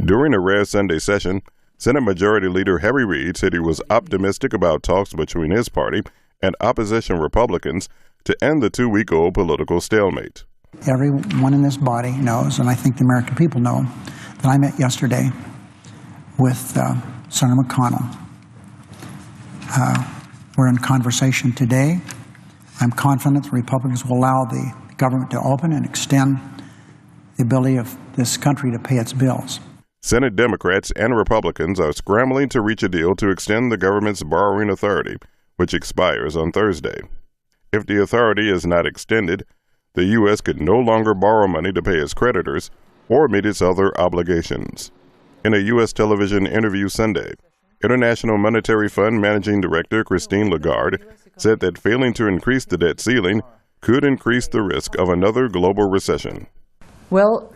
During a rare Sunday session, Senate Majority Leader Harry Reid said he was optimistic about talks between his party and opposition Republicans to end the 2-week-old political stalemate. Everyone in this body knows, and I think the American people know, that I met yesterday with Senator McConnell. We're in conversation today. I'm confident the Republicans will allow the government to open and extend the ability of this country to pay its bills. Senate Democrats and Republicans are scrambling to reach a deal to extend the government's borrowing authority, which expires on Thursday. If the authority is not extended, the U.S. could no longer borrow money to pay its creditors or meet its other obligations. In a U.S. television interview Sunday, International Monetary Fund Managing Director Christine Lagarde said that failing to increase the debt ceiling could increase the risk of another global recession. Well,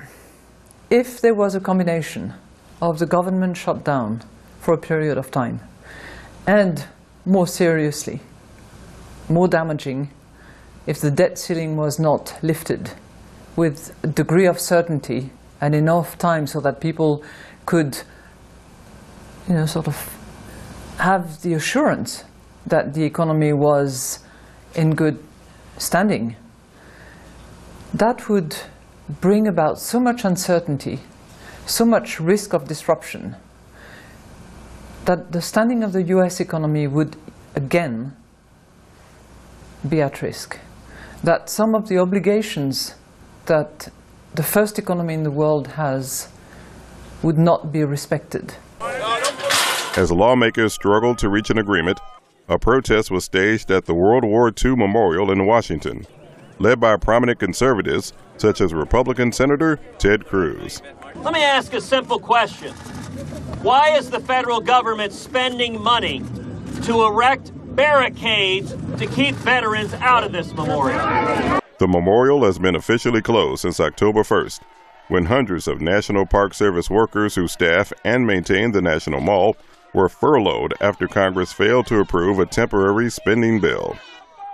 if there was a combination of the government shutdown for a period of time and, more seriously, more damaging, if the debt ceiling was not lifted with a degree of certainty and enough time so that people could, sort of have the assurance that the economy was in good standing, that would bring about so much uncertainty, so much risk of disruption, that the standing of the US economy would again be at risk. That some of the obligations that the first economy in the world has would not be respected. As lawmakers struggled to reach an agreement, a protest was staged at the World War II Memorial in Washington, led by prominent conservatives such as Republican Senator Ted Cruz. Let me ask a simple question. Why is the federal government spending money to erect barricades to keep veterans out of this memorial? The memorial has been officially closed since October 1st, when hundreds of National Park Service workers who staff and maintain the National Mall were furloughed after Congress failed to approve a temporary spending bill.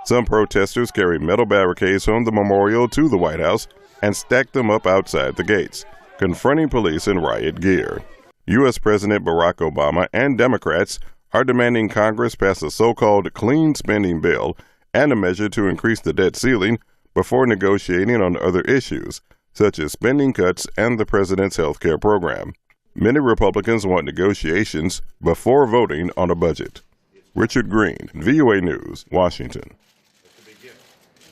Some protesters carried metal barricades from the memorial to the White House and stacked them up outside the gates, confronting police in riot gear. U.S. President Barack Obama and Democrats are demanding Congress pass a so-called clean spending bill and a measure to increase the debt ceiling before negotiating on other issues, such as spending cuts and the president's health care program. Many Republicans want negotiations before voting on a budget. Richard Green, VOA News, Washington.